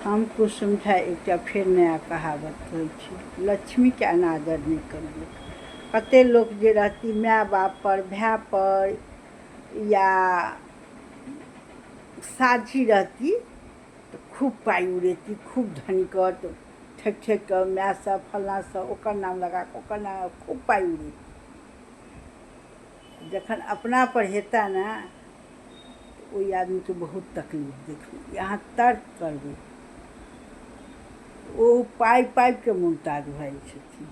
हम कुसुम झा एक फिर नया कहावत कहै छी, लक्ष्मी के अनादर नहीं करिए। कते लोग जे रहती माय बाप पर, भाई पर या साझी रहती तो खूब पाई उड़ेती, खूब धनिकत ठेक ठेक कर माय सब फलना सब ओकर नाम लगा ओकर नाम खूब पाई उड़ेती। जखन अपना पर हेता ना ओई आदमी के बहुत तकलीफ देखू। यहाँ तर्क करबै ओ पाई पाई के मुमताज भऽ जाइ छथिन।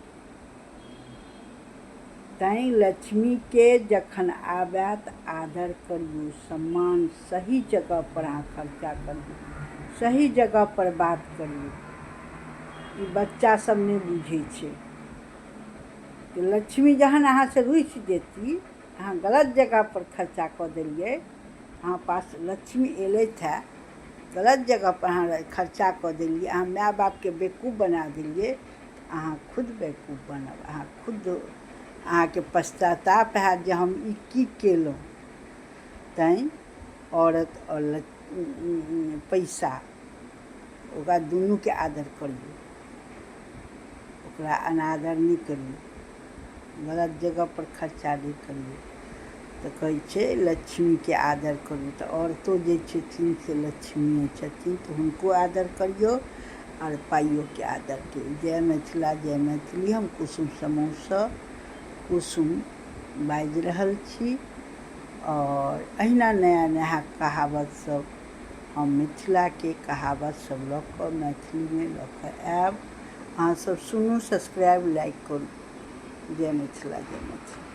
तैं लक्ष्मी के जखन आबै तऽ आदर करियौ, सम्मान सही जगह पर अहाँ खर्चा करियौ, सही जगह पर बात करियौ। ई बच्चा सब नहीं बुझै छै कि लक्ष्मी जहन अहाँ से रुठि जेती, अहाँ गलत जगह पर खर्चा कऽ देलियै, अहाँ पास लक्ष्मी एलथि है गलत जगह पर अहाँ खर्चा कऽ देलियै, अहाँ माय बाप के बेवकूफ़ बना देलियै, अहाँ खुद बेवकूफ़ बनब। अहाँ खुद अहाँके पश्चाताप हैत जे हम ई की केलहुँ। तैं औरत और पैसा ओकरा दुनू के आदर करियौ, ओकरा अनादर नहीं करियौ, गलत जगह पर खर्चा नहीं करियौ। तो कहै छै लक्ष्मी के आदर करू। तो औरतो जे छथिन से लक्ष्मीए छथिन, तो हुनको आदर करियौ और पाइयो के आदर करियौ। जय मिथिला जय मैथिली। हम कुसुम समूहसँ कुसुम बाजि रहल छी और अहिना नया नया कहावत सब हम मिथिला के कहावत सब लऽ कऽ मैथिली में लऽ कऽ आयब। अहाँ सब सुनू, सब्सक्राइब लाइक करू। जय मिथिला जय मैथिली।